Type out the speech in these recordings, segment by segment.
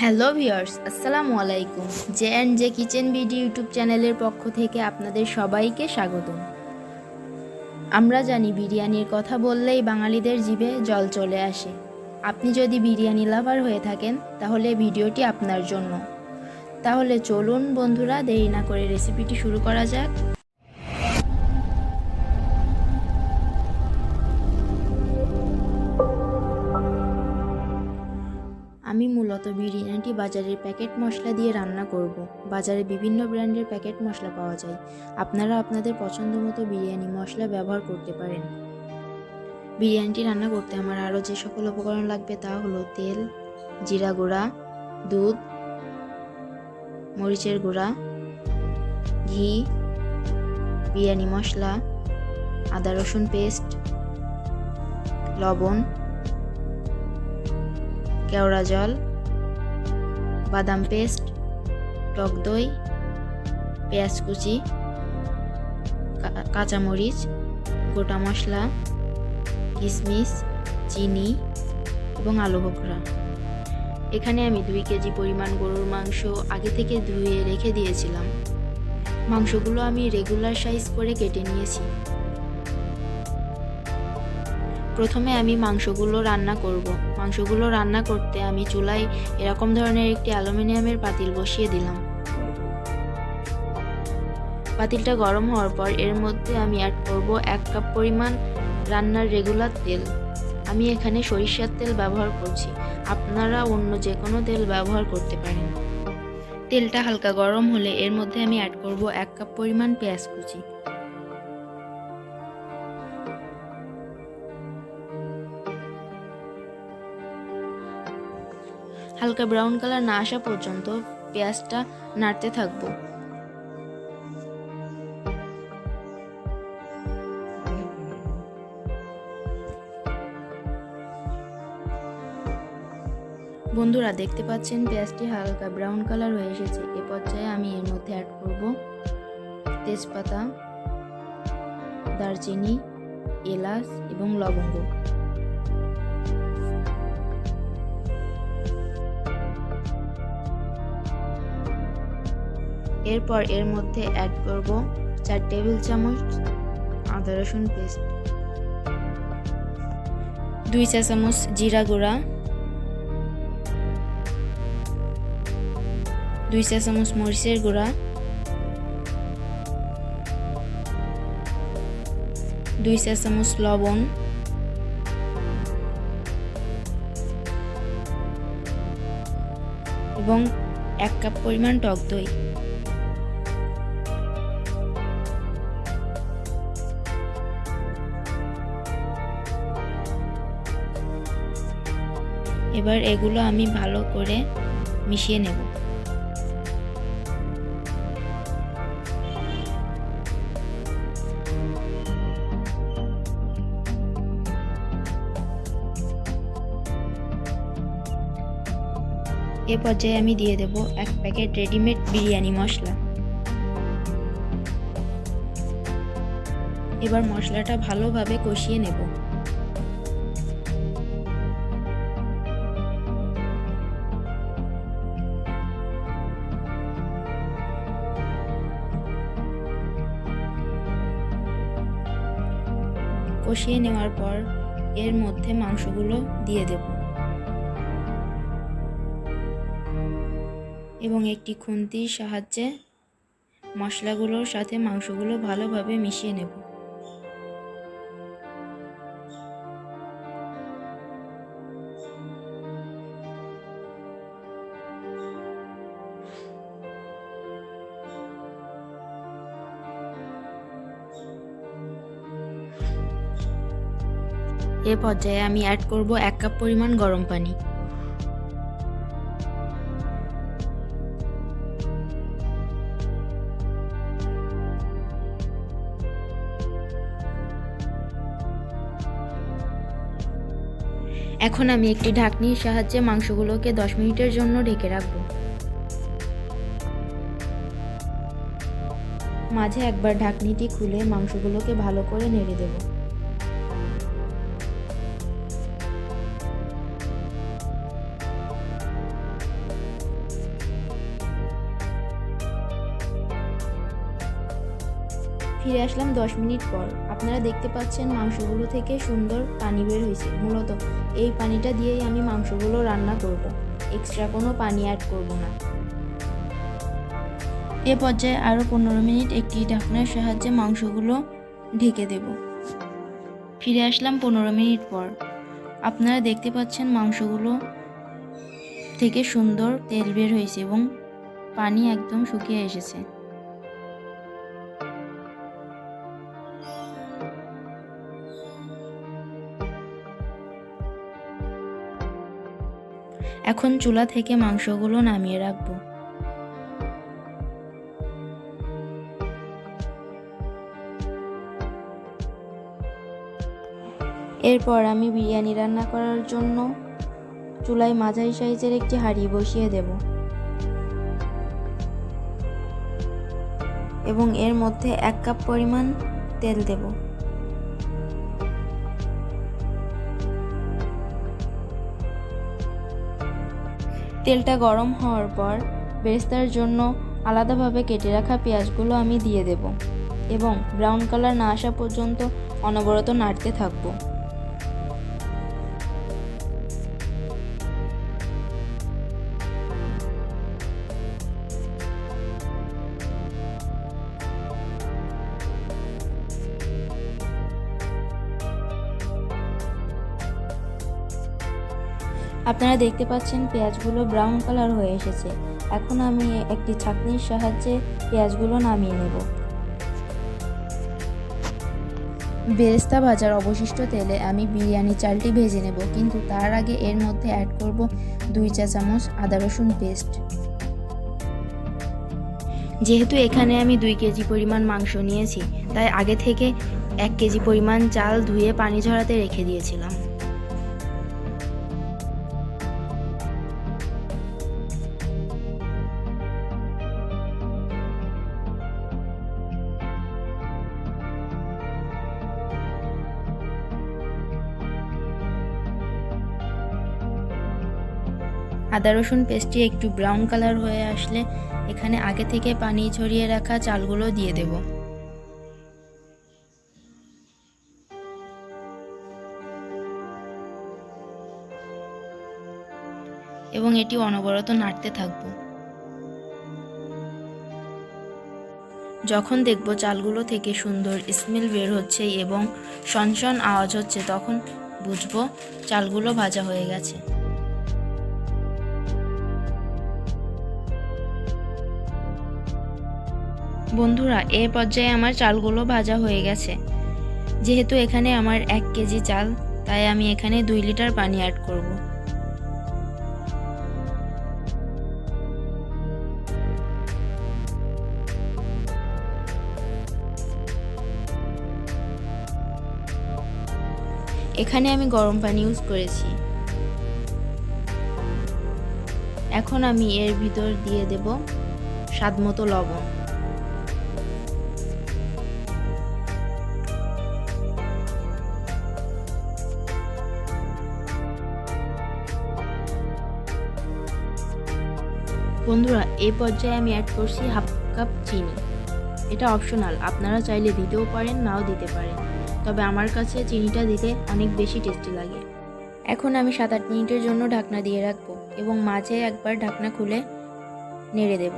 Hello viewers, আসসালামু আলাইকুম। J kitchen BD YouTube চ্যানেলের পক্ষ থেকে আপনাদের সবাইকে স্বাগতম। আমরা জানি বিরিয়ানির কথা বললেই বাঙালিদের জিভে জল চলে আসে। আপনি যদি বিরিয়ানি লাভার হয়ে থাকেন তাহলে ভিডিওটি আপনার জন্য। তাহলে চলুন বন্ধুরা, দেরি না করে রেসিপিটি শুরু করা যাক। আমি মূলত বিরিয়ানিটি বাজারের প্যাকেট মশলা দিয়ে রান্না করব। বাজারে বিভিন্ন ব্র্যান্ডের প্যাকেট মশলা পাওয়া যায়। আপনারা আপনাদের পছন্দ মতো বিরিয়ানি মশলা ব্যবহার করতে পারেন। বিরিয়ানিটি রান্না করতে আমার আরও যে সকল উপকরণ লাগবে তা হলো তেল, জিরা গুঁড়া, দুধ, মরিচের গুঁড়া, ঘি, বিরিয়ানি মশলা, আদা রসুন পেস্ট, লবণ, কেওড়া জল, বাদাম পেস্ট, টক দই, পেঁয়াজ কুচি, কাঁচামরিচ, গোটা মশলা, কিশমিশ, চিনি এবং আলু বোখরা। এখানে আমি 2 কেজি পরিমাণ গরুর মাংস আগে থেকে ধুয়ে রেখে দিয়েছিলাম। মাংসগুলো আমি রেগুলার সাইজ করে কেটে নিয়েছি। প্রথমে আমি মাংসগুলো রান্না করব। মাংসগুলো রান্না করতে আমি চুলায় এরকম ধরনের একটি অ্যালুমিনিয়ামের পাতিল বসিয়ে দিলাম। পাতিলটা গরম হওয়ার পর এর মধ্যে আমি অ্যাড করব 1 কাপ পরিমাণ রান্নার রেগুলার তেল। আমি এখানে সরিষার তেল ব্যবহার করছি, আপনারা অন্য যে কোনো তেল ব্যবহার করতে পারেন। তেলটা হালকা গরম হলে এর মধ্যে আমি অ্যাড করব 1 কাপ পরিমাণ পেঁয়াজ কুচি। হালকা ব্রাউন কালার না আসা পর্যন্ত পেঁয়াজটা নাড়তে থাকবো। বন্ধুরা, দেখতে পাচ্ছেন পেঁয়াজটি হালকা ব্রাউন কালার হয়ে এসেছে। এ পর্যায়ে আমি এর মধ্যে অ্যাড করব তেজপাতা, দারচিনি, এলাচ এবং লবঙ্গ। এরপর এর মধ্যে অ্যাড করব 4 টেবিল চামচ আদা রসুন পেস্ট, 2 চা চামচ জিরা গুঁড়া, 2 চা চামচ মরিচের গুঁড়া, 2 চা চামচ লবণ এবং 1 কাপ পরিমাণ টক দই। এবার এগুলো আমি ভালো করে মিশিয়ে নেব। এ পর্যায়ে আমি দিয়ে দেব 1 প্যাকেট রেডিমেড বিরিয়ানি মশলা। এবার মশলাটা ভালোভাবে কষিয়ে নেব। কষিয়ে নেওয়ার পর এর মধ্যে মাংসগুলো দিয়ে দেব এবং একটি খুন্তির সাহায্যে মশলাগুলোর সাথে মাংসগুলো ভালোভাবে মিশিয়ে নেব। এ পর্যায়ে আমি অ্যাড করব 1 কাপ পরিমাণ গরম পানি। এখন আমি একটি ঢাকনির সাহায্যে মাংসগুলোকে 10 মিনিটের জন্য ঢেকে রাখব। মাঝে একবার ঢাকনিটি খুলে মাংসগুলোকে ভালো করে নেড়ে দেব। ফিরে আসলাম 10 মিনিট পর। আপনারা দেখতে পাচ্ছেন মাংসগুলো থেকে সুন্দর পানি বের হয়েছে। মূলত এই পানিটা দিয়েই আমি মাংসগুলো রান্না করব, এক্সট্রা কোনো পানি অ্যাড করব না। এ পর্যায়ে আরও 15 মিনিট একটি ঢাকনার সাহায্যে মাংসগুলো ঢেকে দেব। ফিরে আসলাম 15 মিনিট পর। আপনারা দেখতে পাচ্ছেন মাংসগুলো থেকে সুন্দর তেল বের হয়েছে এবং পানি একদম শুকিয়ে এসেছে। এখন চুলা থেকে মাংসগুলো নামিয়ে রাখবো। এরপর আমি বিরিয়ানি রান্না করার জন্য চুলায় মাঝারি সাইজের একটি হাঁড়ি বসিয়ে দেব এবং এর মধ্যে 1 কাপ পরিমাণ তেল দেব। তেলটা গরম হওয়ার পর বেরেস্তার জন্য আলাদাভাবে কেটে রাখা পেঁয়াজগুলো আমি দিয়ে দেব এবং ব্রাউন কালার না আসা পর্যন্ত অনবরত নাড়তে থাকব। আপনারা দেখতে পাচ্ছেন পেঁয়াজগুলো ব্রাউন কালার হয়ে এসেছে। এখন আমি একটি ছাঁকনির সাহায্যে পেঁয়াজগুলো নামিয়ে নেব। বেরেস্তা ভাজার অবশিষ্ট তেলে আমি বিরিয়ানি চালটি ভেজে নেব, কিন্তু তার আগে এর মধ্যে অ্যাড করব 2 চা চামচ আদা রসুন পেস্ট। যেহেতু এখানে আমি 2 কেজি পরিমাণ মাংস নিয়েছি, তাই আগে থেকে 1 কেজি পরিমাণ চাল ধুয়ে পানি ঝরাতে রেখে দিয়েছিলাম। আদা রসুন পেস্টটি একটু ব্রাউন কালার হয়ে আসলে এখানে আগে থেকে পানি ঝরিয়ে রাখা চালগুলো দিয়ে দেব এবং এটি অনবরত নাড়তে থাকব। যখন দেখব চালগুলো থেকে সুন্দর স্মেল বের হচ্ছে এবং শনশন আওয়াজ হচ্ছে, তখন বুঝব চালগুলো ভাজা হয়ে গেছে। বন্ধুরা, এই পর্যায়ে আমার চালগুলো ভাজা হয়ে গেছে। যেহেতু এখানে আমার 1 কেজি চাল, তাই আমি এখানে 2 লিটার পানি অ্যাড করব। এখানে আমি গরম পানি ইউজ করেছি। এখন আমি এর ভিতর দিয়ে দেব স্বাদমতো লবণ। বন্ধুরা, এই পর্যায়ে আমি অ্যাড করছি 1/2 কাপ চিনি। এটা অপশনাল, আপনারা চাইলে দিতেও পারেন, নাও দিতে পারেন, তবে আমার কাছে চিনিটা দিতে অনেক বেশি টেস্টি লাগে। এখন আমি 7-8 মিনিটের জন্য ঢাকনা দিয়ে রাখবো এবং মাঝে একবার ঢাকনা খুলে নেড়ে দেব।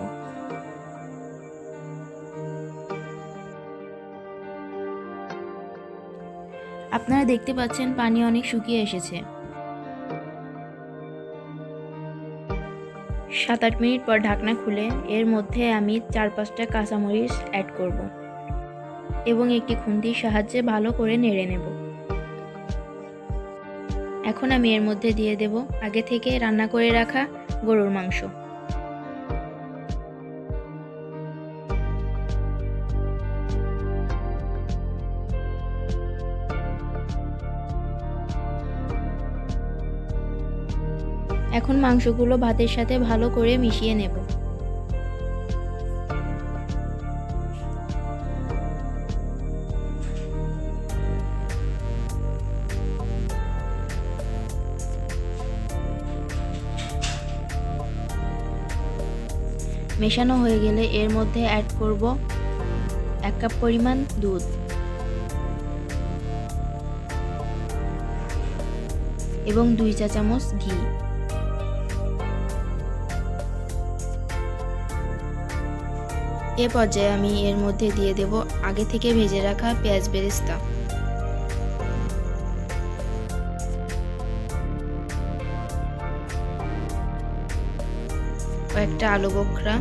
আপনারা দেখতে পাচ্ছেন পানি অনেক শুকিয়ে এসেছে। 7-8 মিনিট পর ঢাকনা খুলে এর মধ্যে আমি 4-5টা কাঁচামরিচ অ্যাড করব এবং একটি খুন্তির সাহায্যে ভালো করে নেড়ে নেব। এখন আমি এর মধ্যে দিয়ে দেব আগে থেকে রান্না করে রাখা গরুর মাংস। এখন মাংসগুলো ভাতের সাথে ভালো করে মিশিয়ে নেব। মেশানো হয়ে গেলে এর মধ্যে অ্যাড করব 1 কাপ পরিমাণ দুধ এবং 2 চা চামচ ঘি। এ পর্যায়ে আমি এর মধ্যে দিয়ে দেব আগে থেকে ভেজে রাখা পেঁয়াজ বেরেস্তা, কয়েকটা আলু বোখরা,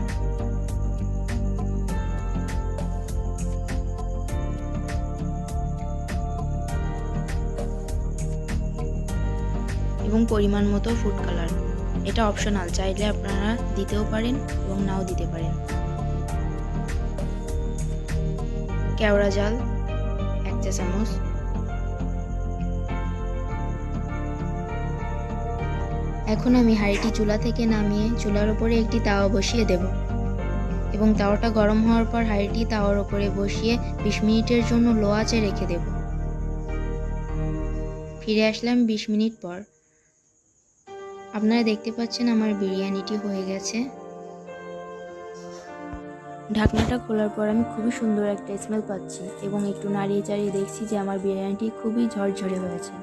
এবং পরিমাণ মতো ফুড কালার। এটা অপশনাল, চাইলে আপনারা দিতেও পারেন এবং নাও দিতে পারেন। কেওড়া জল 1 চা চামচ, এখন আমি হাঁড়িটি চুলা থেকে নামিয়ে চুলার উপরে একটি তাওয়া বসিয়ে দেব এবং তাওয়াটা গরম হওয়ার পর হাঁড়িটি তাওয়ার উপরে বসিয়ে 20 মিনিটের জন্য লো আঁচে রেখে দেব। ফিরে আসলাম 20 মিনিট পর। আপনারা দেখতে পাচ্ছেন আমার বিরিয়ানিটি হয়ে গেছে। ঢাকনাটা খোলার পর আমি খুবই সুন্দর একটা স্মেল পাচ্ছি এবং একটু নাড়িয়ে চাড়িয়ে দেখছি যে আমার বিরিয়ানিটি খুবই ঝরঝরে হয়েছে।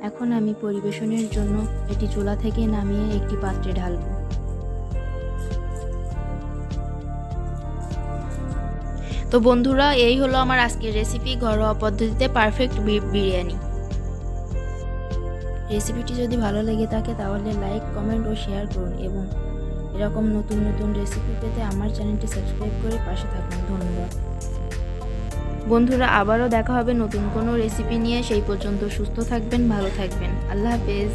এখন আমি পরিবেশনের জন্য এটি চুলা থেকে নামিয়ে একটি পাত্রে ঢালব। তো বন্ধুরা, এই হলো আমার আজকের রেসিপি, ঘরোয়া পদ্ধতিতে পারফেক্ট বিরিয়ানি। রেসিপিটি যদি ভালো লেগে থাকে তাহলে লাইক, কমেন্ট ও শেয়ার করুন এবং এরকম নতুন নতুন রেসিপি পেতে আমার চ্যানেলটি সাবস্ক্রাইব করে পাশে থাকুন। ধন্যবাদ বন্ধুরা, আবারও দেখা হবে নতুন কোনো রেসিপি নিয়ে। সেই পর্যন্ত সুস্থ থাকবেন, ভালো থাকবেন। আল্লাহ হাফেজ।